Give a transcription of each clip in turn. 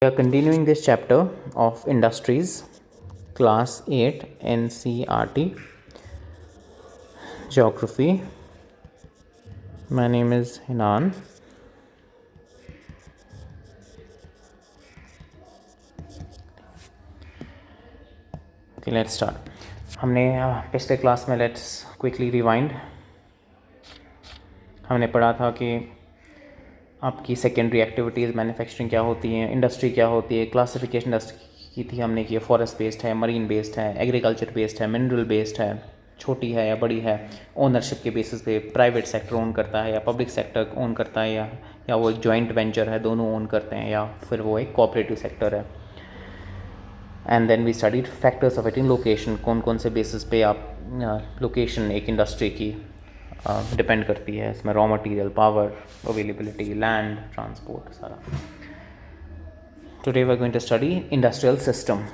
We are continuing this chapter of industries, class 8 NCRT geography. My name is Hinan. Okay, let's start. हमने पिछले class में let's quickly rewind हमने पढ़ा था कि आपकी सेकेंडरी एक्टिविटीज़ मैन्युफैक्चरिंग क्या होती हैं, इंडस्ट्री क्या होती है, क्लासिफिकेशन इंडस्ट्री की थी हमने कि फॉरेस्ट बेस्ड है, मरीन बेस्ड है, एग्रीकल्चर बेस्ड है, मिनरल बेस्ड है, छोटी है या बड़ी है, ओनरशिप के बेसिस पे प्राइवेट सेक्टर ओन करता है या पब्लिक सेक्टर ओन करता है या वो एक जॉइंट वेंचर है, दोनों ओन करते हैं, या फिर वो एक कोऑपरेटिव सेक्टर है. And then we studied factors affecting location, कौन कौन से बेसिस पे आप लोकेशन एक इंडस्ट्री की डिपेंड करती है. इसमें raw material, power, availability, land, transport, सारा. Today we are going to study industrial system.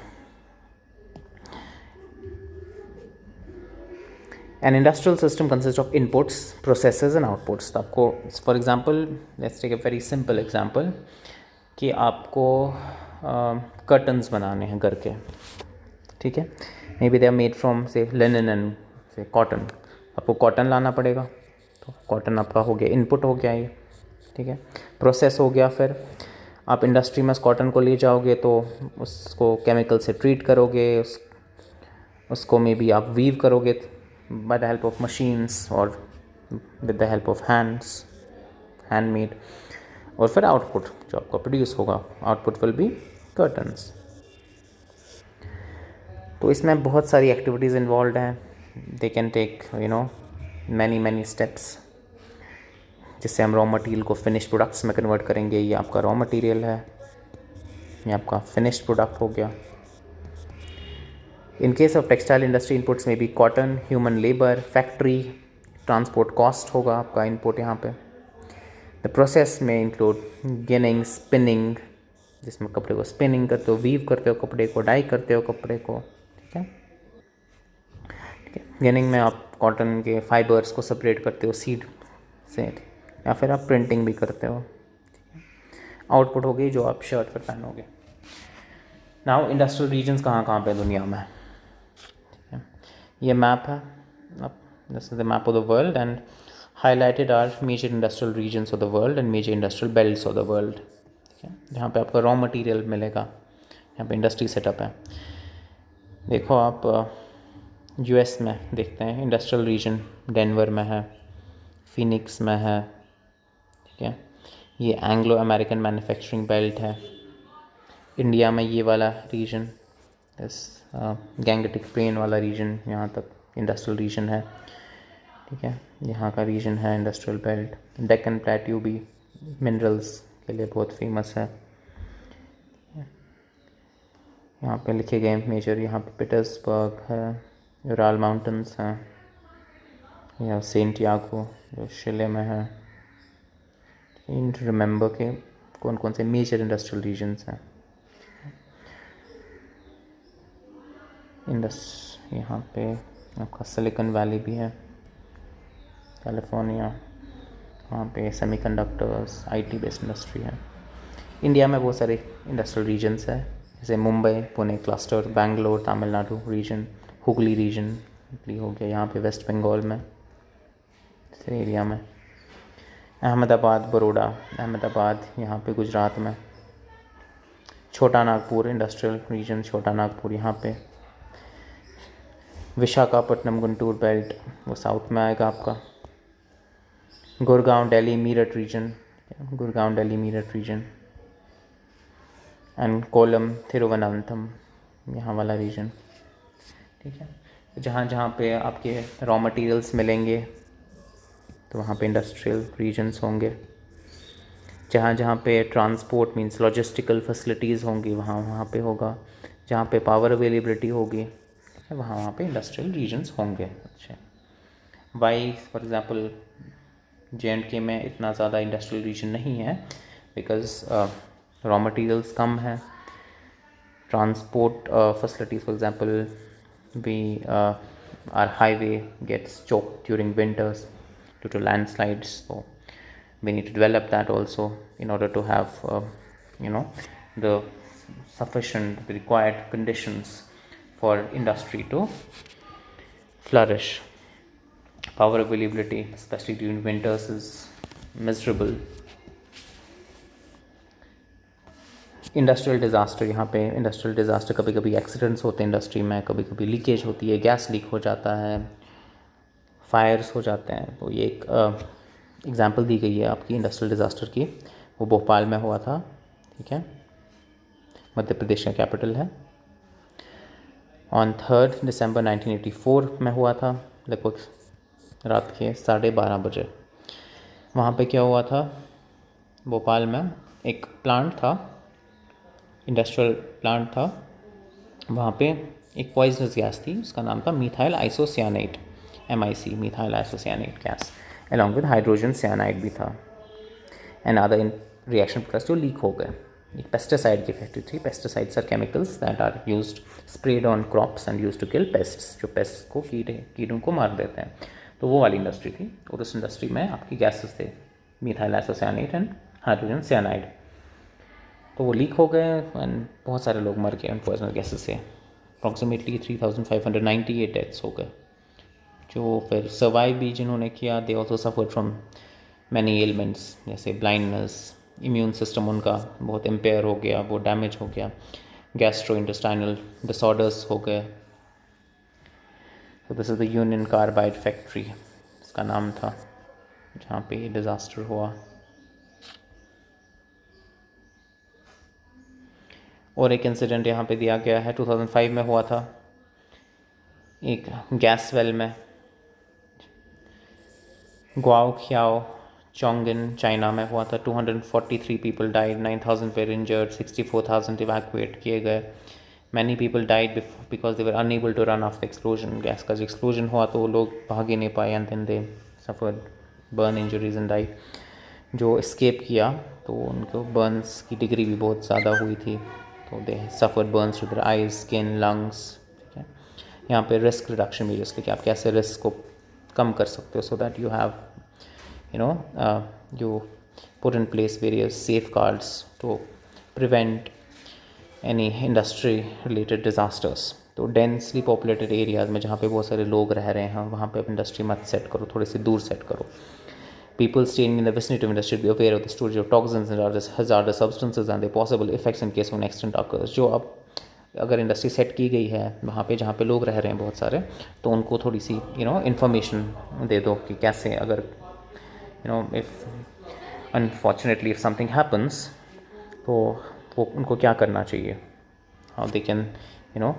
An industrial system consists of inputs, processes and outputs. आपको for example let's take a very simple example कि आपको curtains बनाने हैं घर के, ठीक है. May be they are made from से लिनन एंड से कॉटन. आपको कॉटन लाना पड़ेगा, तो कॉटन आपका हो गया, इनपुट हो गया ये, ठीक है. प्रोसेस हो गया, फिर आप इंडस्ट्री में उस कॉटन को ले जाओगे तो उसको केमिकल से ट्रीट करोगे, उसको मे बी आप वीव करोगे by the help of machines or with the help of handmade. और फिर आउटपुट जो आपका प्रोड्यूस होगा, आउटपुट विल बी कर्टन्स. तो इसमें बहुत सारी एक्टिविटीज़ इन्वॉल्व हैं. They can take many steps, जिससे हम रॉ मटेरियल को फिनिश प्रोडक्ट्स में कन्वर्ट करेंगे. ये आपका रॉ मटेरियल है, ये आपका फिनिश्ड प्रोडक्ट हो गया. In case of textile industry, inputs may be cotton, human labor, factory, transport cost होगा आपका input यहाँ पे. The process may include ginning, spinning, जिसमें कपड़े को spinning करते हो, weave करते हो कपड़े को, dye करते हो कपड़े को, ठीक है. गिनिंग में आप कॉटन के फाइबर्स को सेपरेट करते हो सीड से, या फिर आप प्रिंटिंग भी करते हो. आउटपुट हो गई जो आप शर्ट पर पहनोगे. नाउ इंडस्ट्रियल रीजन्स कहाँ कहाँ पे दुनिया में. ये मैप है, this is the map of the world and highlighted are major industrial regions of the world and major industrial belts of the world, ठीक है. जहाँ पे आपका रॉ मटेरियल मिलेगा, यहाँ पे इंडस्ट्री सेटअप है. देखो आप यूएस में देखते हैं इंडस्ट्रियल रीजन डेनवर में है, फिनिक्स में है, ठीक है. ये एंग्लो अमेरिकन मैन्युफैक्चरिंग बेल्ट है. इंडिया में ये वाला रीजन, इस गैंगटिक प्लेन वाला रीजन, यहाँ तक इंडस्ट्रियल रीजन है, ठीक है. यहाँ का रीजन है इंडस्ट्रियल बेल्ट. डेक्कन प्लेट्यू भी मिनरल्स के लिए बहुत फेमस है. यहाँ पे लिखे गए मेजर, यहाँ पे पीटर्सबर्ग है, उराल माउंटेन्स हैं, या सेंट यागो जो शिले में है. रिमेंबर के कौन कौन से मेजर इंडस्ट्रियल रीजन्स हैं. यहाँ पे आपका सिलिकॉन वैली भी है, कैलिफोर्निया. वहाँ पे सेमीकंडक्टर्स, आईटी बेस्ड इंडस्ट्री है. इंडिया में बहुत सारे इंडस्ट्रियल रीजन्स है, जैसे Mumbai Pune cluster, Bangalore Tamil Nadu region, Hooghly region हो गया यहाँ पे वेस्ट बंगाल में, इस एरिया में. अहमदाबाद, बड़ौदा, अहमदाबाद यहाँ पे गुजरात में. छोटा नागपुर इंडस्ट्रियल रीजन, छोटा नागपुर यहाँ पे. विशाखापट्टनम गुंटूर बेल्ट वो साउथ में आएगा आपका. Gurgaon Delhi Meerut region, Gurgaon Delhi Meerut region. And Kollam Thiruvananthapuram यहाँ वाला रीजन, ठीक है. जहाँ जहाँ पे आपके रॉ मटेरियल्स मिलेंगे तो वहाँ पे इंडस्ट्रियल रीजन्स होंगे. जहाँ जहाँ पे ट्रांसपोर्ट मींस लॉजिस्टिकल फैसिलिटीज़ होंगी वहाँ पे होगा. जहाँ पे पावर अवेलेबिलिटी होगी वहाँ पे इंडस्ट्रियल रीजन्स होंगे. अच्छा, वाई फॉर एग्ज़ाम्पल JNK में इतना ज़्यादा इंडस्ट्रियल रीजन नहीं है, बिकॉज रॉ मटेरियल्स कम है. Transport facilities for example we are highway gets choked during winters due to landslides, so we need to develop that also in order to have the sufficient, the required conditions for industry to flourish. Power availability, especially during winters, is miserable. Industrial disaster, यहाँ पे industrial disaster, कभी कभी accidents होते हैं industry में, कभी कभी leakage होती है, गैस लीक हो जाता है, फायर्स हो जाते हैं। तो ये एक एग्जांपल दी गई है आपकी इंडस्ट्रियल डिज़ास्टर की, वो भोपाल में हुआ था, ठीक है, मध्य प्रदेश का कैपिटल है। ऑन 3 दिसंबर 1984 में हुआ था, लगभग रात के 12:30 बजे। वहाँ पे क्या हुआ था, भोपाल में एक प्लांट था, इंडस्ट्रियल प्लांट था, वहाँ पे एक पॉइजनस गैस थी, उसका नाम था methyl isocyanate, MIC, methyl isocyanate gas, along with hydrogen cyanide भी था, एंड अदर रिएक्शन प्रोडक्ट्स जो लीक हो गए। एक पेस्टिसाइड की फैक्ट्री थी। Pesticides are chemicals that are used spread on crops and used to kill pests, जो pest को कीड़ों को मार देते हैं। तो वो वाली इंडस्ट्री थी, और उस इंडस्ट्री में आपकी गैसेस थे, मीथाइल आइसोसियानेट एंड हाइड्रोजन सियानाइड। तो वो लीक हो गए एंड बहुत सारे लोग मर गए उन पॉइजनस गैसेस से। अप्रॉक्सीमेटली 3598 डेथ्स हो गए। जो फिर सर्वाइव भी जिन्होंने किया, they also suffered from many elements, जैसे ब्लाइंडनेस, इम्यून सिस्टम उनका बहुत इम्पेयर हो गया, वो डैमेज हो गया, गैस्ट्रो इंटेस्टाइनल डिसऑर्डर्स हो गए। तो this is the union carbide factory, इसका नाम था, जहाँ पे डिज़ास्टर हुआ। और एक इंसिडेंट यहाँ पे दिया गया है, 2005 में हुआ था, एक गैस वेल में, ग्वाओक्याओ चोंगिन चाइना में हुआ था। 243 people died, 9,000 were injured, 64,000 evacuate किए गए। Many people died because they were unable to run of the explosion. Gas का जो एक्सप्लोजन हुआ तो वो लोग भाग ही नहीं पाए, and then they suffered burn injuries and died. जो एस्केप किया तो उनको बर्न्स की डिग्री भी बहुत ज़्यादा हुई थी, तो they suffered burns to their eyes, skin, lungs. ठीक है, यहाँ पे रिस्क रिडक्शन मीजर्स कि आप कैसे रिस्क को कम कर सकते हो, so that you have you put in place various safeguards to prevent any industry related disasters. तो डेंसली पॉपुलेटेड एरियाज़ में जहाँ पे बहुत सारे लोग रह रहे हैं, वहाँ पे इंडस्ट्री मत सेट करो, थोड़ी सी दूर सेट करो। People staying in the vicinity of industry be aware of the storage of toxins and hazardous substances and the possible effects in case of an accident occurs. जो अब अगर इंडस्ट्री सेट की गई है वहाँ पे जहाँ पे लोग रह रहे हैं बहुत सारे, तो उनको थोड़ी सी इन्फॉर्मेशन दे दो कि कैसे, अगर if unfortunately if something happens, तो वो उनको क्या करना चाहिए, how they can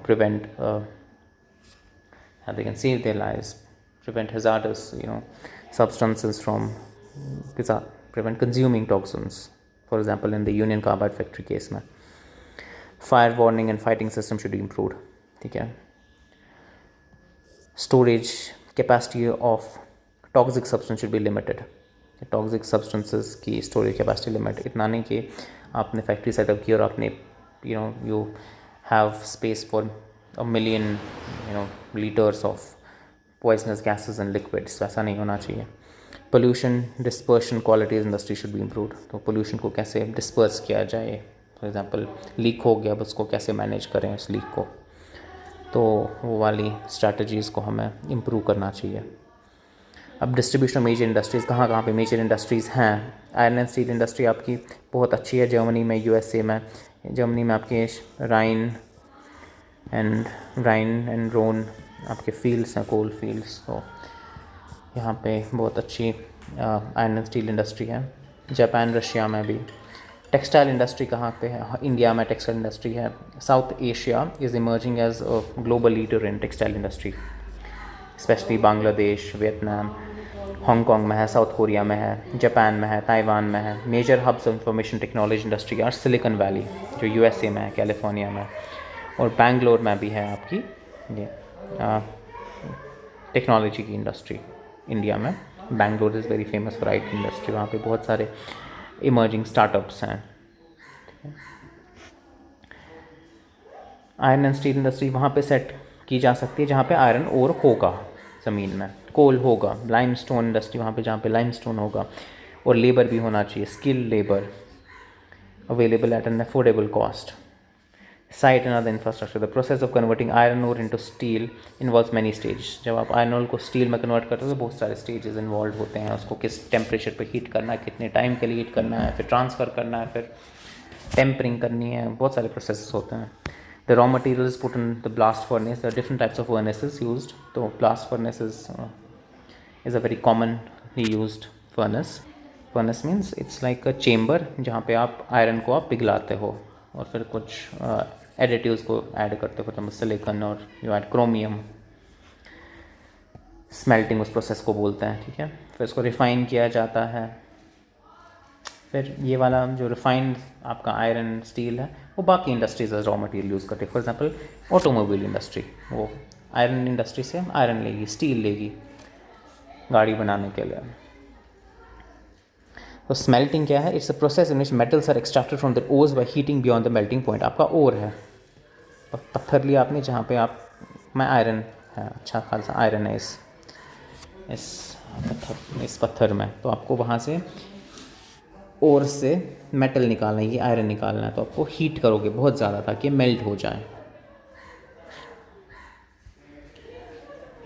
prevent, how they can save their lives, prevent hazardous substances from, prevent consuming toxins. For example, in the Union Carbide factory case में fire warning and fighting system should be improved. ठीक है, storage capacity of toxic substance should be limited. Toxic substances की storage capacity limit इतना नहीं कि आपने factory setup की और आपने you have space for a million litres of poisonous gases and liquids, वैसा नहीं होना चाहिए। Pollution dispersion qualities industry should be improved. तो पोल्यूशन को कैसे डिस्पर्स किया जाए, फॉर एग्जांपल लीक हो गया, अब उसको कैसे मैनेज करें उस लीक को, तो वो वाली स्ट्रैटेजीज़ को हमें इम्प्रूव करना चाहिए। अब डिस्ट्रीब्यूशन ऑफ मेजर इंडस्ट्रीज़, कहाँ कहाँ पे मेजर इंडस्ट्रीज़ हैं। आयरन एंड स्टील इंडस्ट्री आपकी बहुत अच्छी है जर्मनी में, USA में। जर्मनी में आपके राइन एंड रोन आपके फील्ड्स हैं, कोल फील्ड्स, तो यहाँ पे बहुत अच्छी आयरन एंड स्टील इंडस्ट्री है। जापान, रशिया में भी। टेक्सटाइल इंडस्ट्री कहाँ पे है, इंडिया में टेक्सटाइल इंडस्ट्री है। South Asia is emerging as a global leader in textile industry, specially Bangladesh, Vietnam, Hong Kong में है, साउथ कोरिया में है, जापान में है, ताइवान में है। Major hubs of information technology industry are Silicon Valley, जो USA में है, कैलिफोर्निया में, और बेंगलोर में भी है आपकी ये टेक्नोलॉजी की इंडस्ट्री। इंडिया में Bangalore is very famous for IT industry, वहाँ पे बहुत सारे इमर्जिंग स्टार्टअप्स हैं। आयरन एंड स्टील इंडस्ट्री वहाँ पे सेट की जा सकती है जहाँ पे आयरन ओर होगा ज़मीन में, कोल होगा। लाइमस्टोन इंडस्ट्री वहाँ पे जहाँ पे लाइमस्टोन होगा, और लेबर भी होना चाहिए, skill labour. available at an affordable cost. Site and other infrastructure. The process of converting iron ore into steel involves many stages. जब आप आयरन ओर को स्टील में कन्वर्ट करते हो तो बहुत सारे स्टेजेस इन्वॉल्व होते हैं. उसको किस टेम्परेचर पे हीट करना है, कितने टाइम के लिए हीट करना है, फिर ट्रांसफ़र करना है, फिर टेम्परिंग करनी है, बहुत सारे प्रोसेस होते हैं. The raw material is put in the blast furnace. There are different types of furnaces used. तो blast furnace is a very commonly used furnace. Furnace means it's like a chamber जहाँ पे आप iron को आप पिघलाते हो और फिर कुछ एडिटिव्स को ऐड करते हो, जैसे सिलिकॉन और यू ऐड क्रोमियम. स्मेल्टिंग उस प्रोसेस को बोलते हैं. ठीक है, फिर इसको रिफ़ाइन किया जाता है. फिर ये वाला जो रिफाइंड आपका आयरन स्टील है वो बाकी इंडस्ट्रीज रॉ मटेरियल यूज़ करते हैं. फॉर एग्जांपल ऑटोमोबाइल इंडस्ट्री, वो आयरन इंडस्ट्री से आयरन लेगी, स्टील लेगी गाड़ी बनाने के लिए. तो स्मेल्टिंग क्या है? It's a process in which metals are extracted from the ores by heating beyond the melting point. आपका ओर है, पत्थर लिया आपने जहाँ पे आप में आयरन है, अच्छा खासा आयरन है इस पत्थर में, तो आपको वहाँ से ओर से मेटल निकालना है, ये आयरन निकालना है, तो आपको हीट करोगे बहुत ज़्यादा ताकि मेल्ट हो जाए.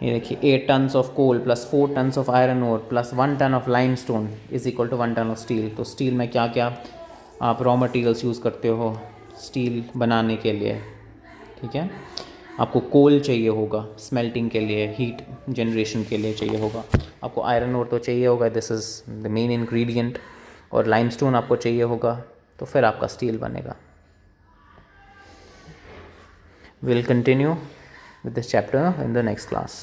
ये देखिए 8 tons of coal plus 4 tons of iron ore plus 1 ton of limestone is equal to 1 ton of steel. तो स्टील में क्या क्या आप रॉ मटेरियल्स यूज़ करते हो स्टील बनाने के लिए. ठीक है, आपको कोल चाहिए होगा स्मेल्टिंग के लिए, हीट जनरेशन के लिए चाहिए होगा. आपको आयरन ओर तो चाहिए होगा, this is the main ingredient. और लाइमस्टोन आपको चाहिए होगा, तो फिर आपका स्टील बनेगा. Will continue with this chapter in the next class.